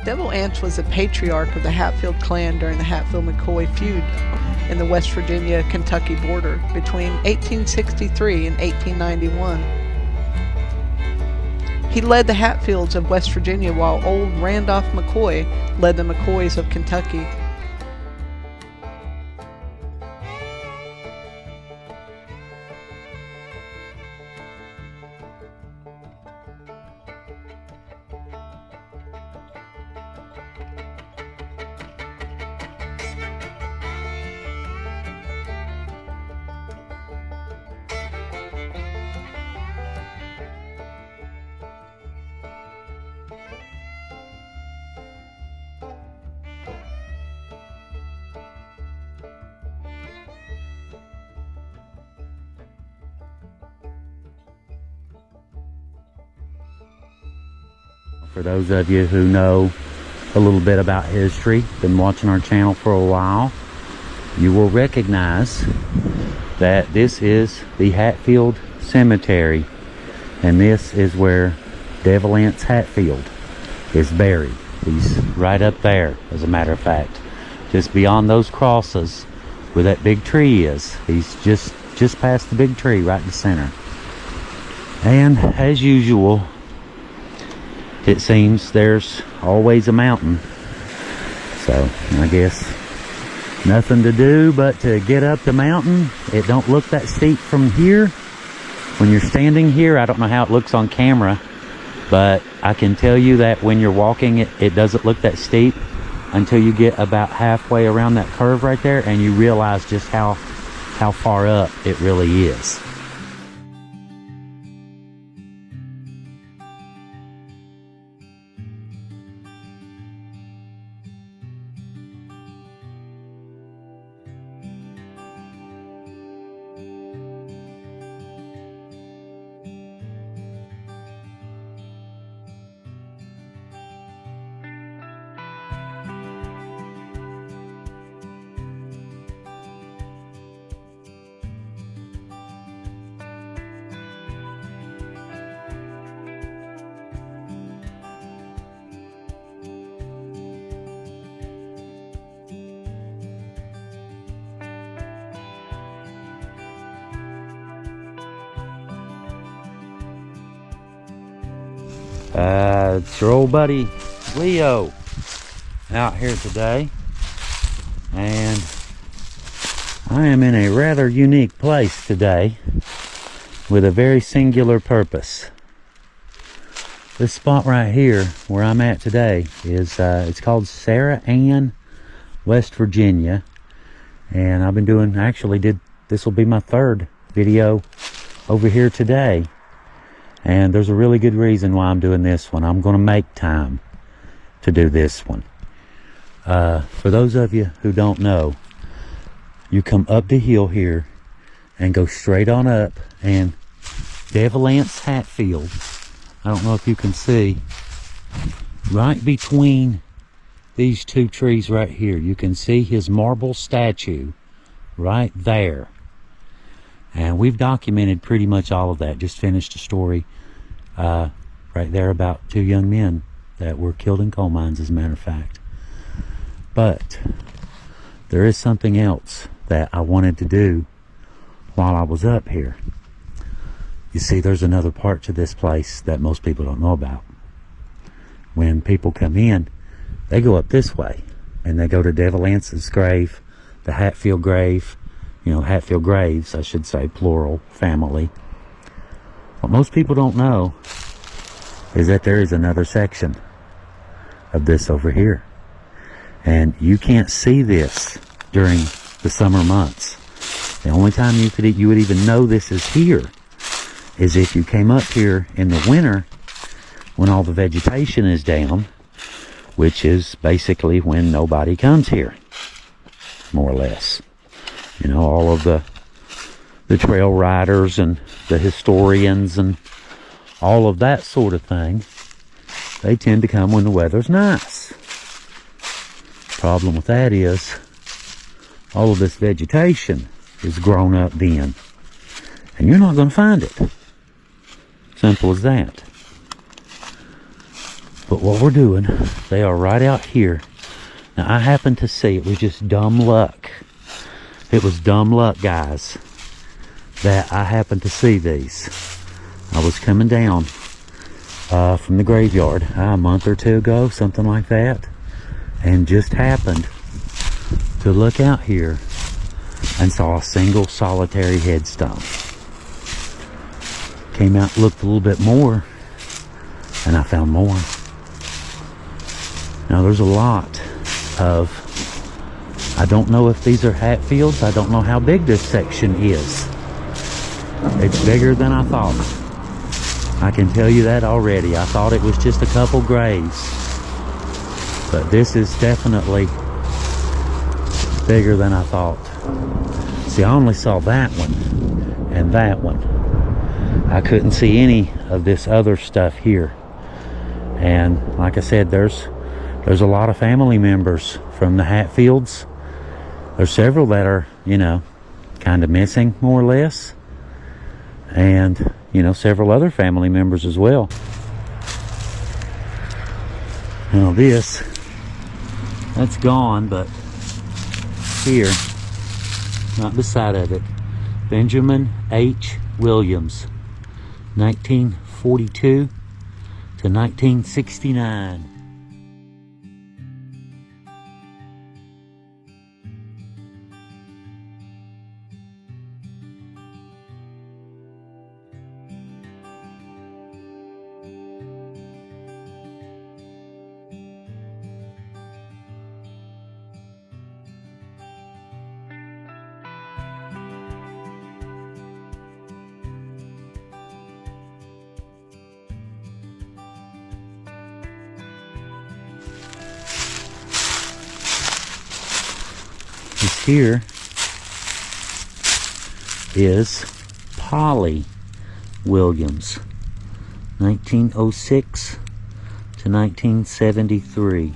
Devil Anse was the patriarch of the Hatfield clan during the Hatfield-McCoy feud in the West Virginia-Kentucky border between 1863 and 1891. He led the Hatfields of West Virginia while old Randolph McCoy led the McCoys of Kentucky. For those of you who know a little bit about history, been watching our channel for a while, you will recognize that this is the Hatfield Cemetery, and this is where Devil Anse Hatfield is buried. He's right up there, as a matter of fact, just beyond those crosses where that big tree is. He's just past the big tree right in the center. And as usual, it seems there's always a mountain, so I guess nothing to do but to get up the mountain. It don't look that steep from here. When you're standing here, I don't know how it looks on camera, but I can tell you that when you're walking, it doesn't look that steep until you get about halfway around that curve right there, and you realize just how far up it really is. It's your old buddy Leo out here today, and I am in a rather unique place today with a very singular purpose. This spot right here where I'm at today is it's called Sarah Ann, West Virginia, and I've been doing, this will be my third video over here today. And there's a really good reason why I'm doing this one. I'm going to make time to do this one. For those of you who don't know, you come up the hill here and go straight on up, and Devil Anse Hatfield, I don't know if you can see, right between these two trees right here, you can see his marble statue right there. And we've documented pretty much all of that. Just finished a story right there about 2 young men that were killed in coal mines, as a matter of fact. But there is something else that I wanted to do while I was up here. You see, there's another part to this place that most people don't know about. When people come in, they go up this way, and they go to Devil Anse's grave, the Hatfield grave, Hatfield graves, I should say, plural, family. What most people don't know is that there is another section of this over here. And you can't see this during the summer months. The only time you would even know this is here is if you came up here in the winter when all the vegetation is down, which is basically when nobody comes here, more or less. All of the trail riders and the historians and all of that sort of thing, they tend to come when the weather's nice. Problem with that is all of this vegetation is grown up then, and you're not going to find it. Simple as that. But what we're doing, they are right out here. Now, I happened to see, it was just dumb luck. It was dumb luck, guys, that I happened to see these. I was coming down from the graveyard a month or two ago, something like that, and just happened to look out here and saw a single solitary headstone. Came out, looked a little bit more, and I found more. Now there's a lot of, I don't know if these are Hatfields. I don't know how big this section is. It's bigger than I thought. I can tell you that already. I thought it was just a couple graves, but this is definitely bigger than I thought. See, I only saw that one and that one. I couldn't see any of this other stuff here. And like I said, there's a lot of family members from the Hatfields. There's several that are, you know, kind of missing, more or less. And, you know, several other family members as well. Now this, that's gone, but here, not beside of it, Benjamin H. Williams, 1942 to 1969. This here is Polly Williams, 1906 to 1973.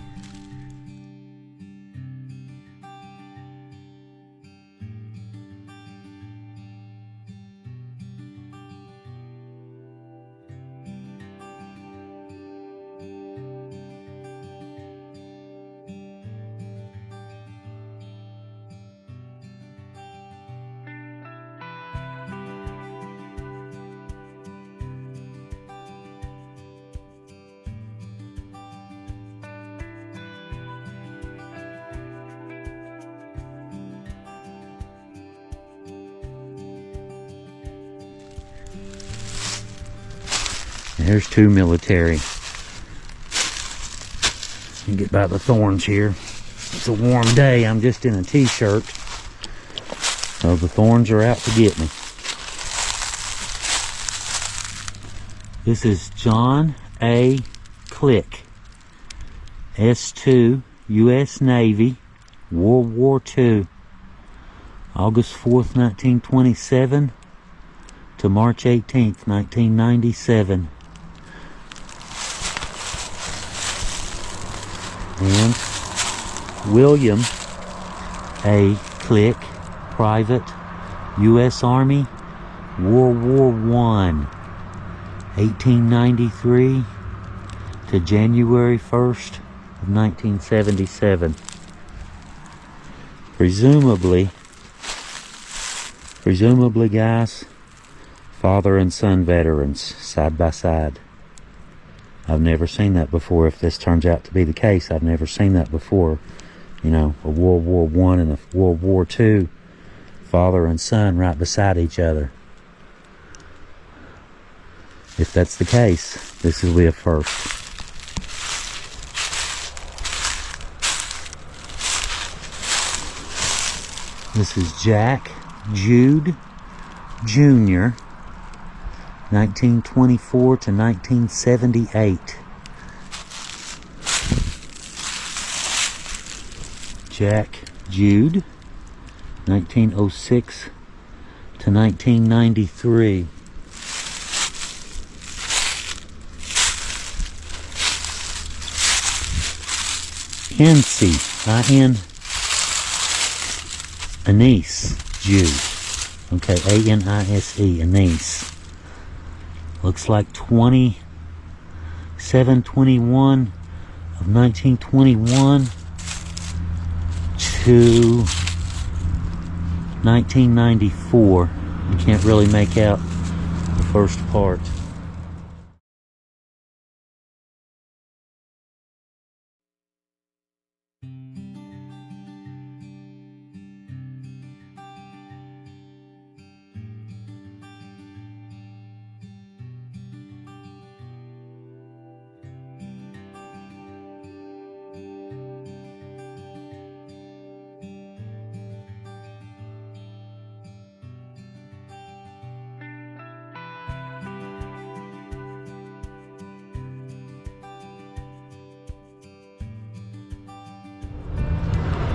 There's two military. You get by the thorns here. It's a warm day. I'm just in a t-shirt. So the thorns are out to get me. This is John A. Click, S2, U.S. Navy, World War II, August 4th, 1927 to March 18th, 1997. And William A. Click, Private, U.S. Army, World War I, 1893 to January 1st of 1977. Presumably, guys, father and son veterans, side by side. I've never seen that before. If this turns out to be the case, I've never seen that before. You know, a World War I and a World War II, father and son right beside each other. If that's the case, this will be a first. This is Jack Jude Jr., 1924 to 1978. Jack Jude, 1906 to 1993. Anise Jude. Okay, A-N-I-S-E, Anise. Looks like 27 7/21 of 1921 to 1994. You can't really make out the first part.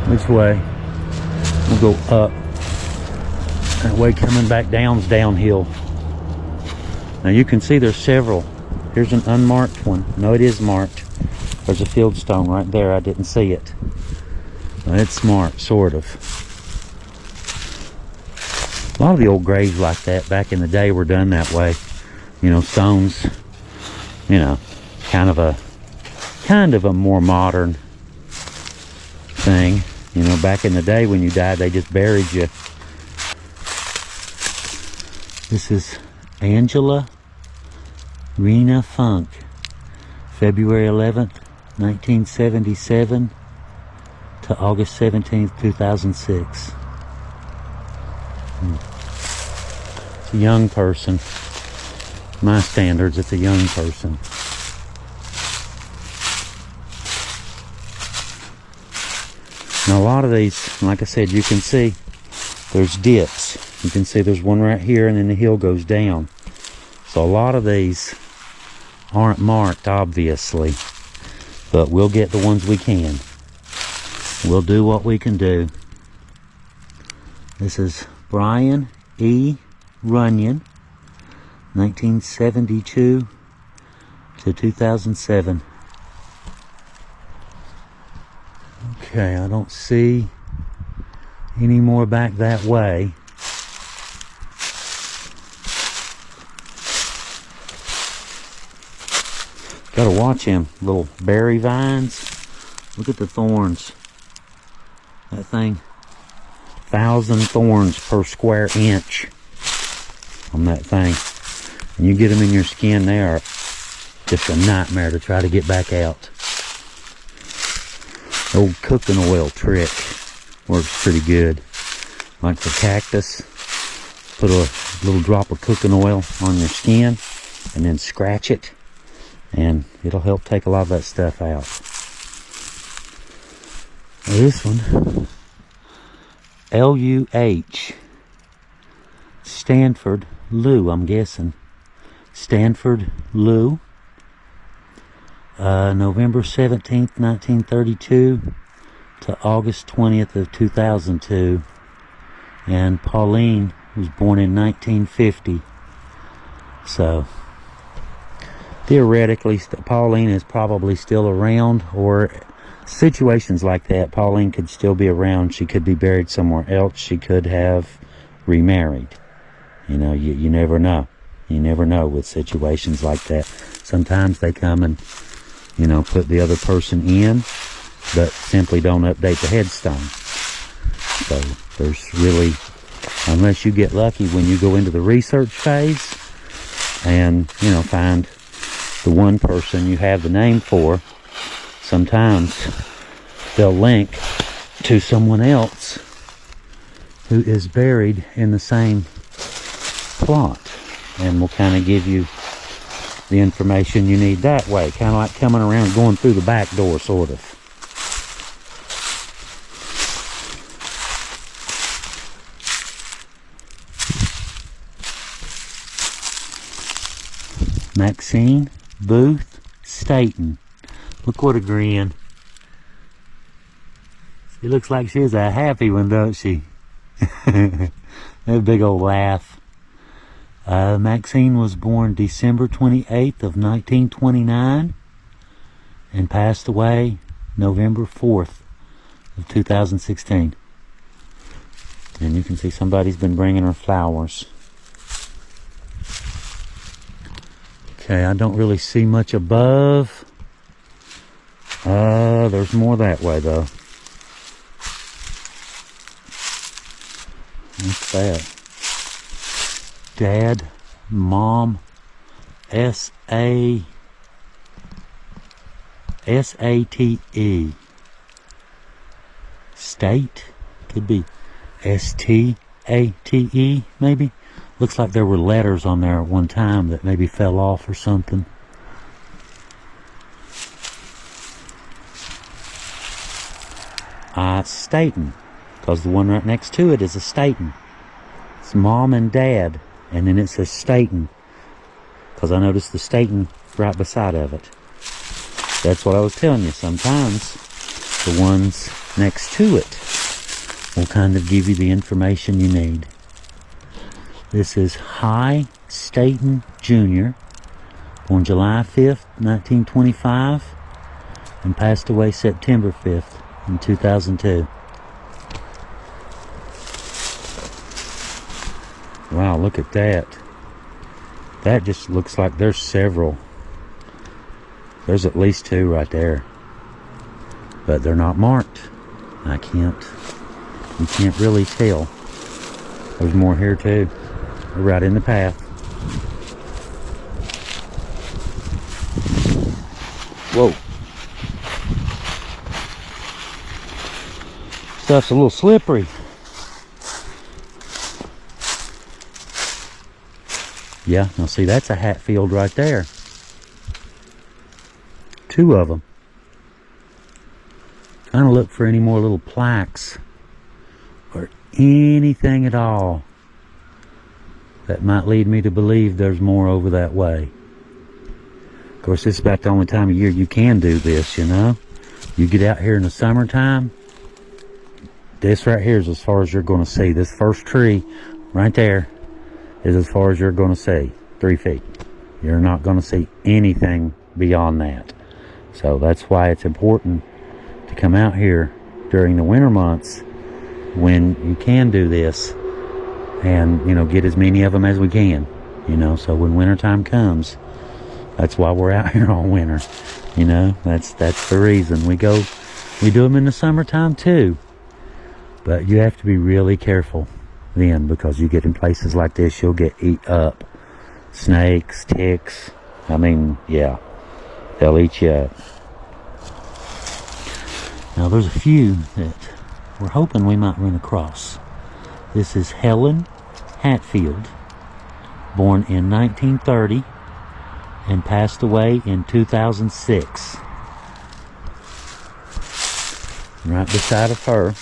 Which way? We'll go up. That way coming back down's downhill. Now you can see there's several. Here's an unmarked one. No, it is marked. There's a field stone right there. I didn't see it. Well, it's marked, sort of. A lot of the old graves like that back in the day were done that way. You know, stones, you know, kind of a more modern thing. You know, back in the day when you died, they just buried you. This is Angela Rena Funk, February 11th, 1977 to August 17th, 2006. It's a young person. My standards, it's a young person. Now a lot of these, like I said, you can see there's dips. You can see there's one right here and then the hill goes down. So a lot of these aren't marked, obviously, but we'll get the ones we can. We'll do what we can do. This is Brian E. Runyon, 1972 to 2007. Okay, I don't see any more back that way. Gotta watch him. Little berry vines. Look at the thorns. That thing, 1,000 thorns per square inch on that thing. And you get them in your skin, they are just a nightmare to try to get back out. Old cooking oil trick works pretty good. Like for cactus, put a little drop of cooking oil on your skin and then scratch it, and it'll help take a lot of that stuff out. Now this one, L-U-H, Stanford Lou, I'm guessing. Stanford Lou. November 17th, 1932 to August 20th of 2002. And Pauline was born in 1950. So, theoretically, Pauline is probably still around, or situations like that, Pauline could still be around. She could be buried somewhere else. She could have remarried. You know, you never know. You never know with situations like that. Sometimes they come and, you know, put the other person in, but simply don't update the headstone. So there's really, unless you get lucky when you go into the research phase and, you know, find the one person you have the name for, sometimes they'll link to someone else who is buried in the same plot, and will kind of give you the information you need that way. Kind of like coming around, going through the back door, sort of. Maxine Booth Staten. Look what a grin. She looks like she's a happy one, don't she? That big old laugh. Maxine was born December 28th of 1929 and passed away November 4th of 2016. And you can see somebody's been bringing her flowers. Okay, I don't really see much above. There's more that way though. What's that? Dad, Mom, S-A-T-E. State? Could be S-T-A-T-E, maybe? Looks like there were letters on there at one time that maybe fell off or something. Staten, because the one right next to it is a Staten. It's Mom and Dad, and then it says Staten, because I noticed the Staten right beside of it. That's what I was telling you. Sometimes the ones next to it will kind of give you the information you need. This is High Staten Jr., born July 5th, 1925, and passed away September 5th in 2002. Wow, look at that. That just looks like there's several. There's at least two right there. But they're not marked. You can't really tell. There's more here too. They're right in the path. Whoa. Stuff's a little slippery. Yeah, now see, that's a Hatfield right there. Two of them. Trying to look for any more little plaques or anything at all that might lead me to believe there's more over that way. Of course, this is about the only time of year you can do this, you know. You get out here in the summertime, this right here is as far as you're going to see. This first tree right there is as far as you're going to see. 3 feet. You're not going to see anything beyond that. So that's why it's important to come out here during the winter months when you can do this and, you know, get as many of them as we can, you know. So when wintertime comes, that's why we're out here all winter, you know. That's the reason we do them in the summertime too, but you have to be really careful then, because you get in places like this, you'll get eat up. Snakes, ticks, I mean, yeah, they'll eat you up. Now there's a few that we're hoping we might run across. This is Helen Hatfield, born in 1930 and passed away in 2006. Right beside of her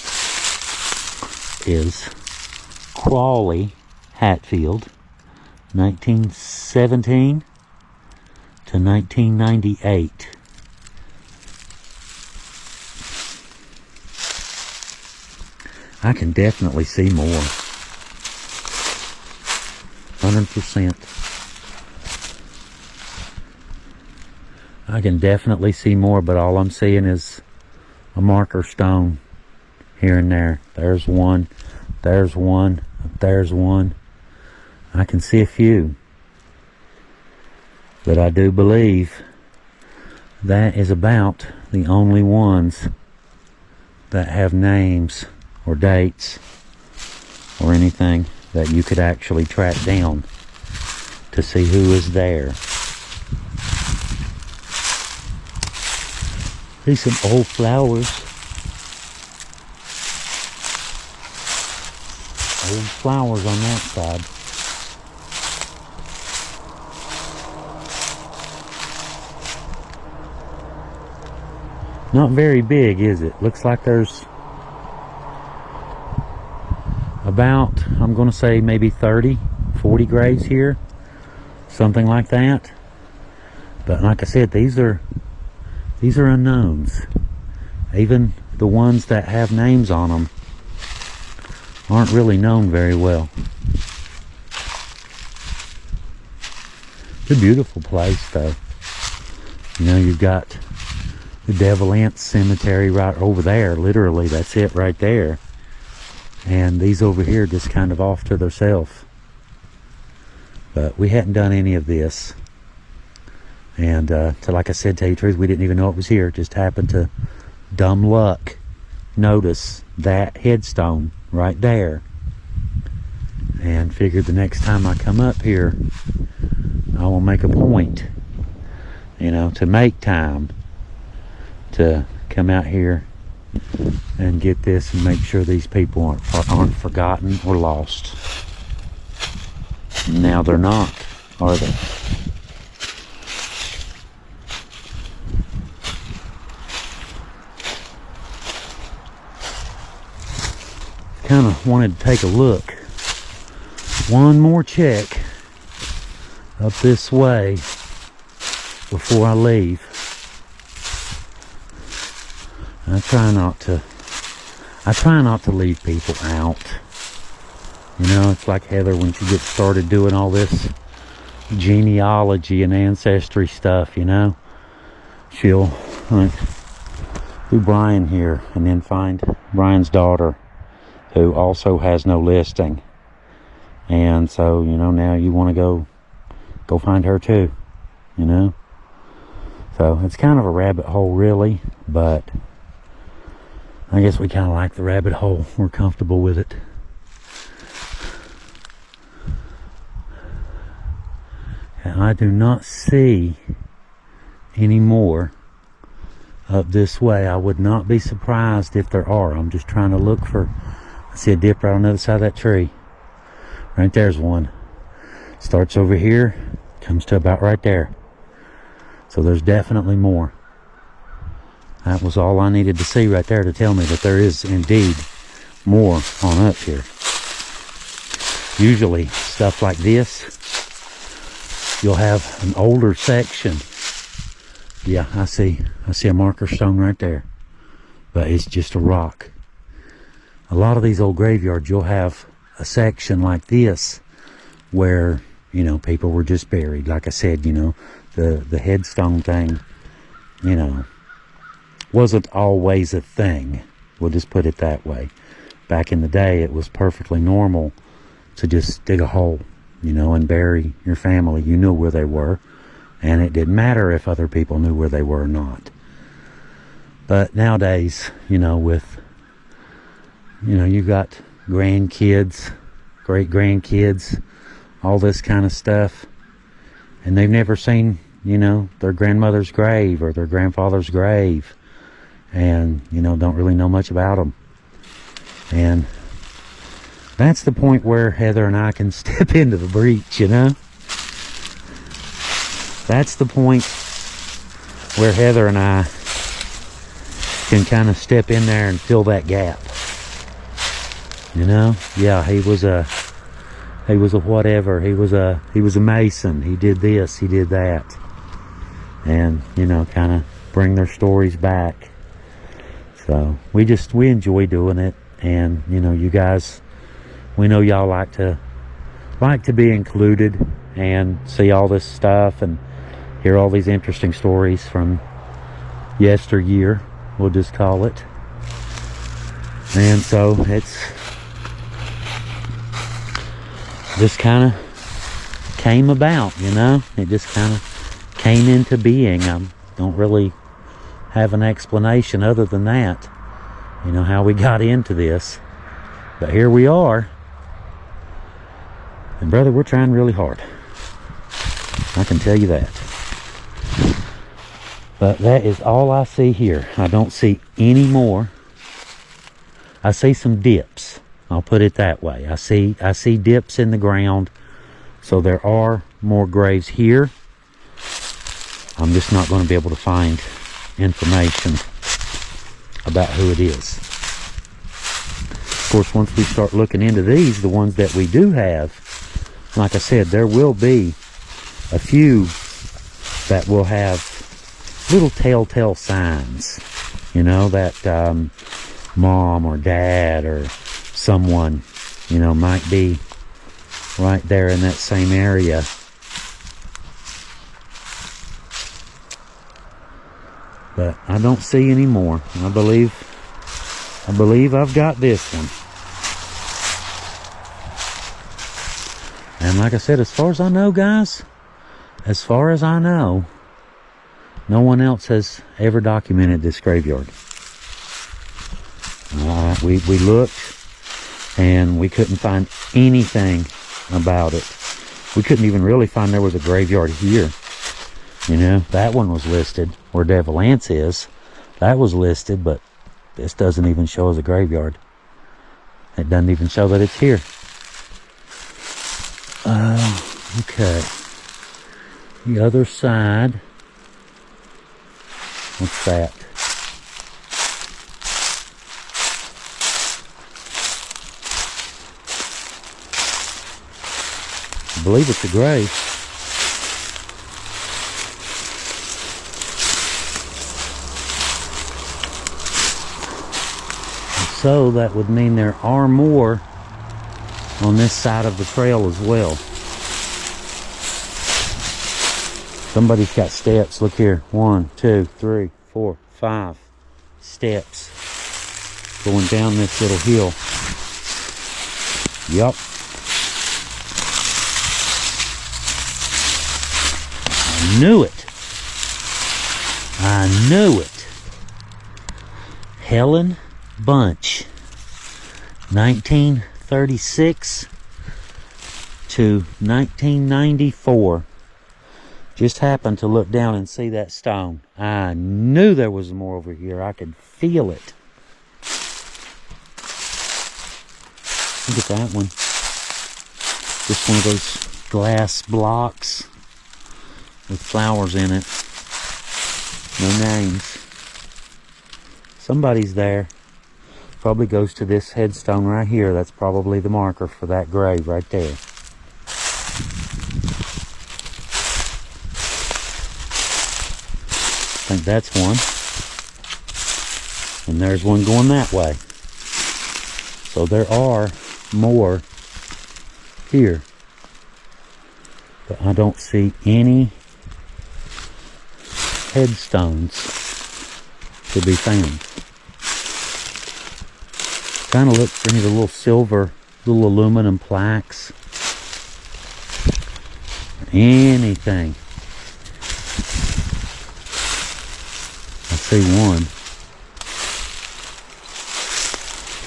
is Crawley Hatfield, 1917 to 1998. I can definitely see more. 100%. I can definitely see more, but all I'm seeing is a marker stone here and there. There's one. There's one. There's one. I can see a few. But I do believe that is about the only ones that have names or dates or anything that you could actually track down to see who is there. See some old flowers. Old flowers on that side. Not very big, is it? Looks like there's about, I'm going to say maybe 30, 40 graves here. Something like that. But like I said, these are unknowns. Even the ones that have names on them aren't really known very well. It's a beautiful place though. You know, you've got the Devil Ant Cemetery right over there. Literally, that's it right there. And these over here just kind of off to themselves. But we hadn't done any of this. And to, like I said, tell you the truth, we didn't even know it was here. Just happened to, dumb luck, notice that headstone right there. And figured the next time I come up here, I will make a point, you know, to make time to come out here and get this and make sure these people aren't forgotten or lost. Now they're not, are they? Kind of wanted to take a look, one more check up this way before I leave. I try not to leave people out. You know, it's like Heather when she gets started doing all this genealogy and ancestry stuff, you know. She'll like, do Brian here and then find Brian's daughter, who also has no listing. And so, you know, now you want to go find her too, you know. So it's kind of a rabbit hole really, but I guess we kind of like the rabbit hole. We're comfortable with it. And I do not see any more up this way. I would not be surprised if there are. I'm just trying to look for, I see a dip right on the other side of that tree. Right there's one. Starts over here, comes to about right there. So there's definitely more. That was all I needed to see right there to tell me that there is indeed more on up here. Usually stuff like this, you'll have an older section. Yeah, I see a marker stone right there, but it's just a rock. A lot of these old graveyards, you'll have a section like this where, you know, people were just buried. Like I said, you know, the headstone thing, you know, wasn't always a thing. We'll just put it that way. Back in the day, it was perfectly normal to just dig a hole, you know, and bury your family. You knew where they were, and it didn't matter if other people knew where they were or not. But nowadays, you know, with, you know, you got grandkids, great-grandkids, all this kind of stuff, and they've never seen, you know, their grandmother's grave or their grandfather's grave, and, you know, don't really know much about them. And that's the point where Heather and I can step into the breach, you know. That's the point where Heather and I can kind of step in there and fill that gap. You know, yeah, he was a whatever. He was a mason. He did this, he did that, and, you know, kind of bring their stories back. So we enjoy doing it, and, you know, you guys, we know y'all like to be included and see all this stuff and hear all these interesting stories from yesteryear, we'll just call it. And so it's just kind of came about, you know. It just kind of came into being. I don't really have an explanation other than that, you know, how we got into this. But here we are. And brother, we're trying really hard. I can tell you that. But that is all I see here. I don't see any more. I see some dips. I'll put it that way. I see dips in the ground. So there are more graves here. I'm just not going to be able to find information about who it is. Of course, once we start looking into these, the ones that we do have, like I said, there will be a few that will have little telltale signs, you know, that mom or dad or someone, you know, might be right there in that same area. But I don't see any more. I believe I've got this one. And like I said, as far as I know, guys, as far as I know, No one else has ever documented this graveyard. We looked, and we couldn't find anything about it. We couldn't even really find there was a graveyard here. You know, that one was listed where Devil Anse is. That was listed, but this doesn't even show as a graveyard. It doesn't even show that it's here. Okay. The other side. What's that? I believe it's a grave. So that would mean there are more on this side of the trail as well. Somebody's got steps. Look here. 1, 2, 3, 4, 5 steps going down this little hill. Yup. I knew it. I knew it. Helen Bunch, 1936 to 1994. Just happened to look down and see that stone. I knew there was more over here. I could feel it. Look at that one. Just one of those glass blocks with flowers in it. No names. Somebody's there. Probably goes to this headstone right here. That's probably the marker for that grave right there. I think that's one. And there's one going that way. So there are more here. But I don't see any headstones to be found. Kind of look for any of the little silver, little aluminum plaques. Anything. I see one.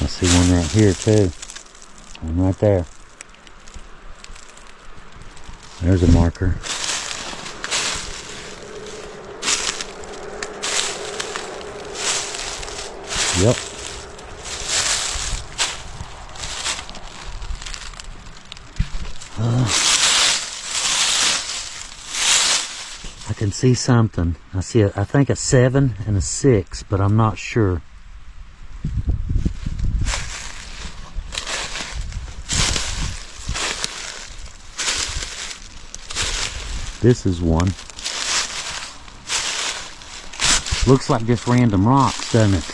I see one right here too. One right there. There's a marker. Yep. I can see something. I see I think a 7 and a 6, but I'm not sure. This is one. Looks like just random rocks, doesn't it?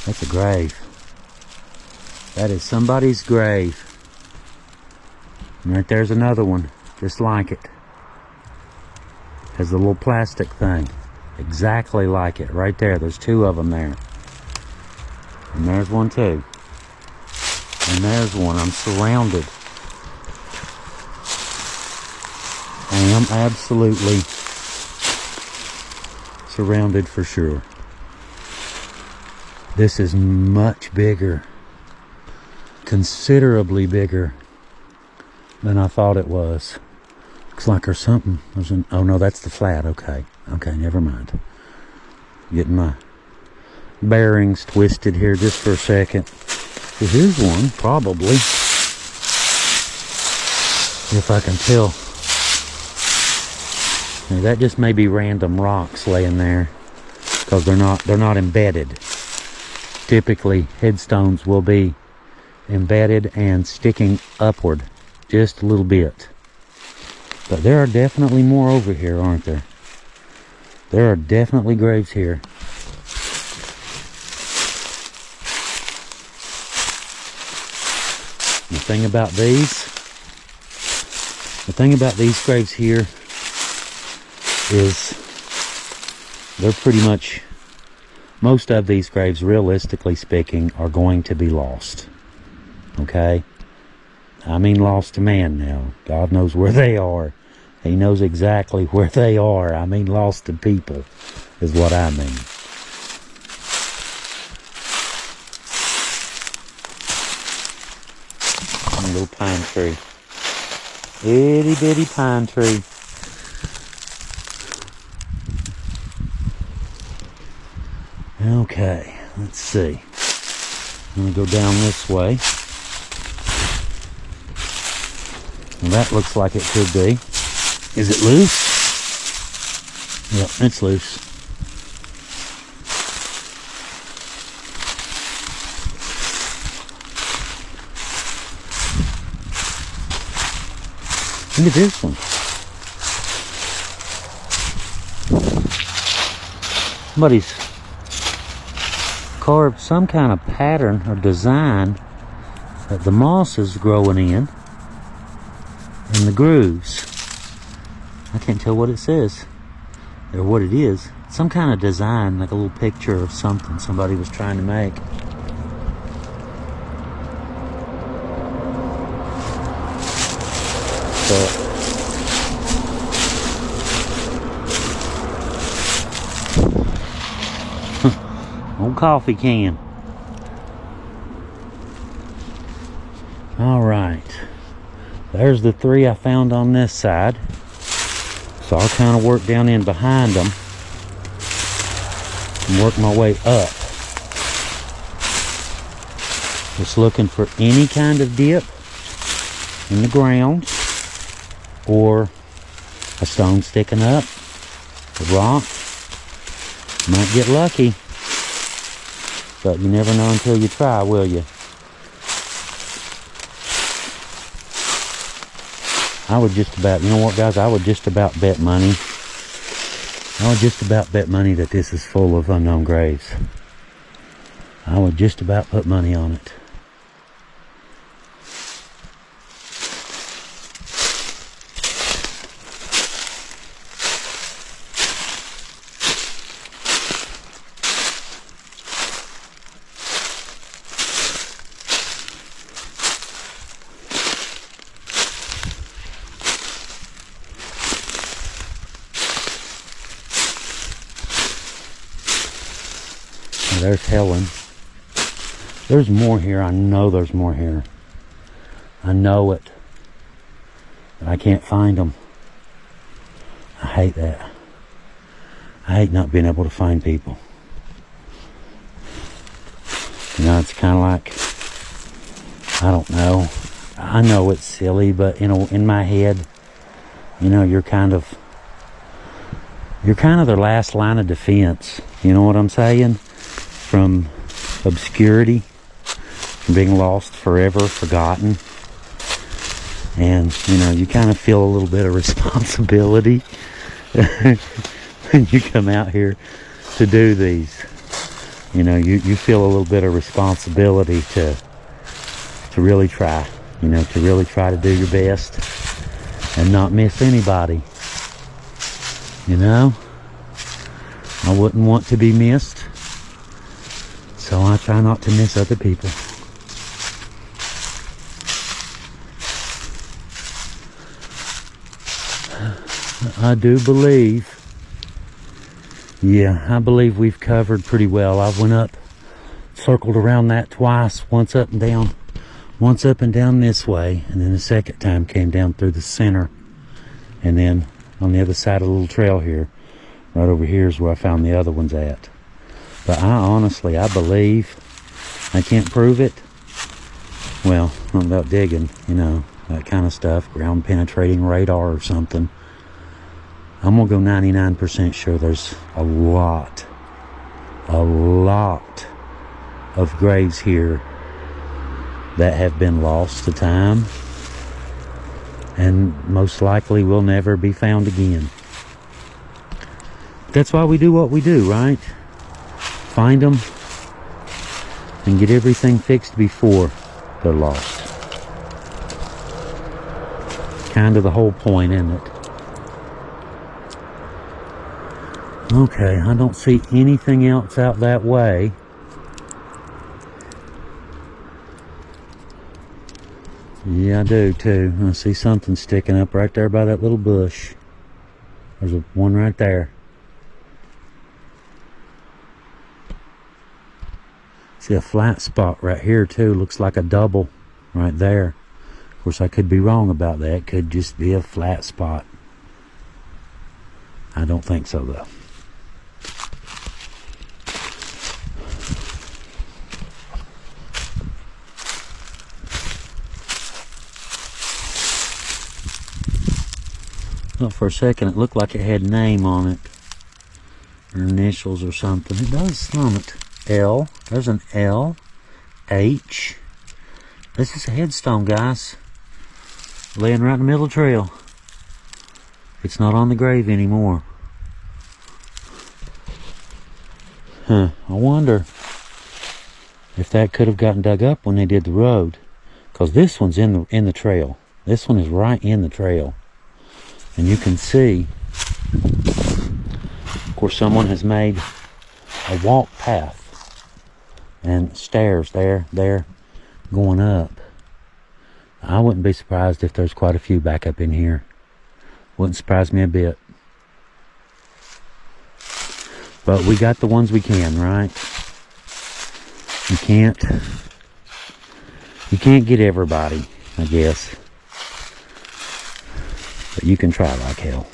That's a grave. That is somebody's grave. And right there's another one, just like it. Has the little plastic thing. Exactly like it, right there. There's 2 of them there. And there's one too. And there's one. I'm surrounded. I am absolutely surrounded for sure. This is much bigger. Considerably bigger than I thought it was. Looks like there's something. Oh no, that's the flat. Okay. Okay, never mind. Getting my bearings twisted here just for a second. So here's one, probably. If I can tell. Now that just may be random rocks laying there. Because they're not embedded. Typically, headstones will be embedded and sticking upward just a little bit. But there are definitely more over here, aren't there? There are definitely graves here. The thing about these graves here is they're pretty much, most of these graves, realistically speaking, are going to be lost. Okay? I mean lost to man now. God knows where they are. He knows exactly where they are. I mean lost to people is what I mean. A little pine tree. Itty bitty pine tree. Okay, let's see. I'm going to go down this way. Well, that looks like it could be. Is it loose? Yep, it's loose. Look at this one. Somebody's carved some kind of pattern or design that the moss is growing in the grooves. I can't tell what it says or what it is. Some kind of design, like a little picture of something somebody was trying to make. Old coffee can. All right. There's the three I found on this side. So I'll kind of work down in behind them and work my way up. Just looking for any kind of dip in the ground or a stone sticking up, a rock. Might get lucky, but you never know until you try, will you? I would just about, you know what guys, I would just about bet money. I would just about bet money that this is full of unknown graves. I would just about put money on it. There's Helen. There's more here. I know there's more here. I know it. But I can't find them. I hate that. I hate not being able to find people. You know, it's kind of like, I don't know. I know it's silly, but you know, in my head, you know, you're kind of their last line of defense. You know what I'm saying? From obscurity, from being lost forever, forgotten. And, you know, you kind of feel a little bit of responsibility when you come out here to do these. You know, you feel a little bit of responsibility to really try, you know, to really try to do your best and not miss anybody. You know, I wouldn't want to be missed. So I try not to miss other people. I do believe, yeah, I believe we've covered pretty well. I went up, circled around that twice, once up and down this way, and then the second time came down through the center. And then on the other side of the little trail here, right over here is where I found the other ones at. But I honestly, I believe, I can't prove it. Well, not about digging, you know, that kind of stuff, ground penetrating radar or something. I'm gonna go 99% sure there's a lot of graves here that have been lost to time and most likely will never be found again. That's why we do what we do, right? Find them and get everything fixed before they're lost. Kind of the whole point, isn't it? Okay, I don't see anything else out that way. Yeah, I do too. I see something sticking up right there by that little bush. There's one right there. See a flat spot right here too. Looks like a double right there. Of course, I could be wrong about that. It could just be a flat spot. I don't think so though. Well, for a second it looked like it had name on it, or initials or something. It does on it. L. There's an L. H. This is a headstone, guys. Laying right in the middle of the trail. It's not on the grave anymore. Huh. I wonder if that could have gotten dug up when they did the road. Because this one's in the trail. This one is right in the trail. And you can see, of course, someone has made a walk path and stairs there, going up. I wouldn't be surprised if there's quite a few back up in here. Wouldn't surprise me a bit. But we got the ones we can, right? You can't get everybody, I guess. But you can try like hell.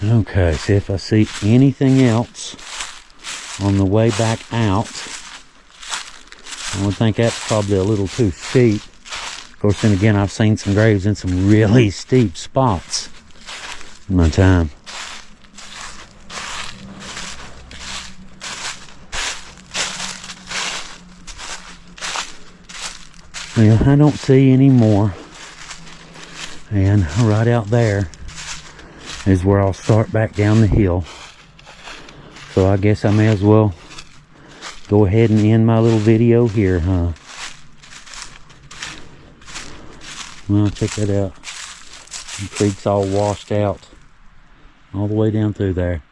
Okay, see if I see anything else on the way back out. I would think that's probably a little too steep. Of course, then again, I've seen some graves in some really steep spots in my time. Well, I don't see any more. And right out there is where I'll start back down the hill. So I guess I may as well go ahead and end my little video here, huh? Well, check that out. The creek's all washed out all the way down through there.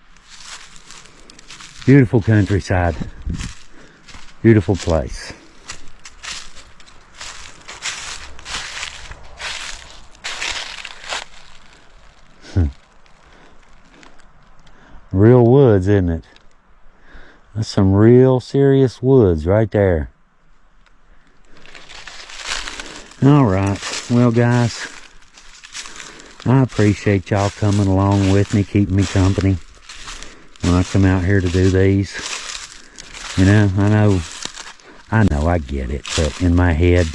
Beautiful countryside. Beautiful place. Real woods, isn't it? That's some real serious woods right there. Alright, well guys, I appreciate y'all coming along with me, keeping me company when I come out here to do these. You know, I know, I get it, but in my head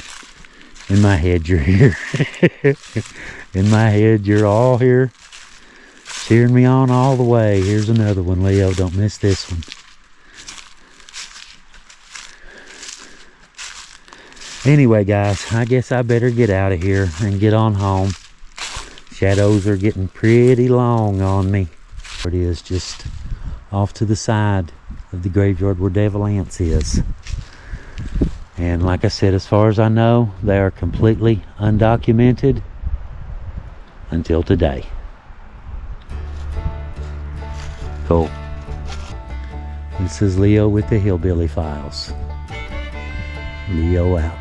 you're here. In my head, you're all here, cheering me on all the way. Here's another one, Leo. Don't miss this one. Anyway, guys, I guess I better get out of here and get on home. Shadows are getting pretty long on me. It is just off to the side of the graveyard where Devil Anse is. And like I said, as far as I know, they are completely undocumented until today. Cool. This is Leo with the Hillbilly Files. Leo out.